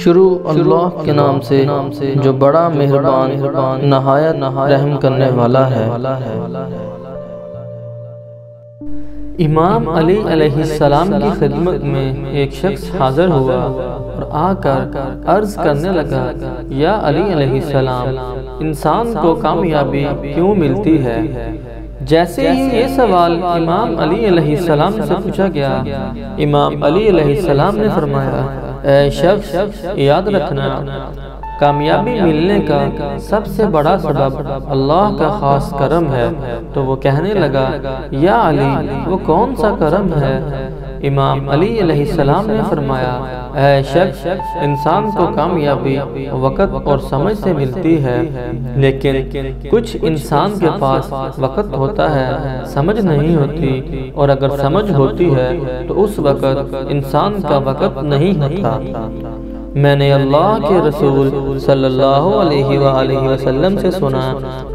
شروع اللہ کے نام سے جو بڑا مہربان نہایت رحم کرنے والا ہے۔ امام علی علیہ السلام کی خدمت میں ایک شخص حاضر ہوا اور آ کر عرض کرنے لگا، یا علی علیہ السلام، انسان کو کامیابی کیوں ملتی ہے؟ جیسے ہی یہ سوال امام علی علیہ السلام سے پوچھا گیا، امام علی علیہ السلام نے فرمایا، اے شخص، یاد رکھنا، کامیابی ملنے کا سب سے بڑا سبب اللہ کا خاص کرم ہے۔ تو وہ کہنے لگا، یا علی، وہ کون سا کرم ہے؟ امام علی علیہ السلام نے فرمایا، اے شخص، انسان کو کامیابی وقت اور سمجھ سے ملتی ہے، لیکن کچھ انسان کے پاس وقت ہوتا ہے، سمجھ نہیں ہوتی، اور اگر سمجھ ہوتی ہے تو اس وقت انسان کا وقت نہیں ہوتا۔ میں نے اللہ کے رسول صلی اللہ علیہ وآلہ وسلم سے سنا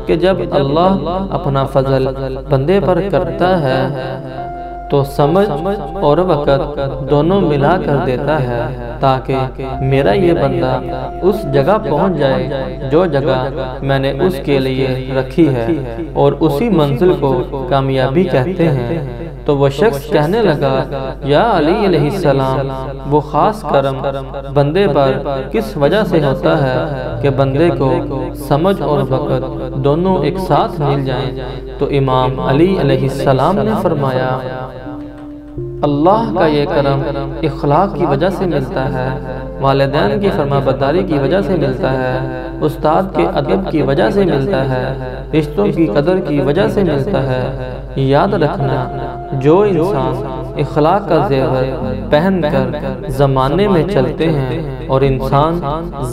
کہ جب اللہ اپنا فضل بندے پر کرتا ہے تو سمجھ اور وقت دونوں ملا کر دیتا ہے، تاکہ میرا یہ بندہ اس جگہ پہنچ جائے جو جگہ میں نے اس کے لیے رکھی ہے، اور اسی منزل کو کامیابی کہتے ہیں۔ تو وہ شخص کہنے لگا، یا علی علیہ السلام، وہ خاص کرم بندے پر کس وجہ سے ہوتا ہے کہ بندے کو سمجھ اور وقت دونوں ایک ساتھ مل جائیں؟ تو امام علی علیہ السلام نے فرمایا، اللہ کا یہ کرم اخلاق کی وجہ سے ملتا ہے، والدین کی فرمانبرداری کی وجہ سے ملتا ہے، استاد کے ادب کی وجہ سے ملتا ہے، رشتوں کی قدر کی وجہ سے ملتا ہے۔ یاد رکھنا، جو انسان اخلاق کا زیور پہن کر زمانے میں چلتے ہیں اور انسان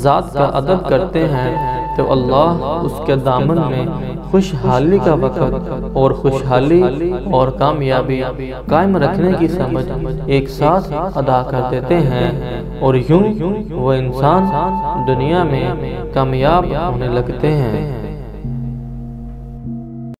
ذات کا ادب کرتے ہیں، تو اللہ اس کے دامن میں خوشحالی کا وقت اور خوشحالی اور کامیابی قائم رکھنے کی سمجھ ایک ساتھ ادا کر دیتے ہیں، اور یوں وہ انسان دنیا میں کامیاب ہونے لگتے ہیں۔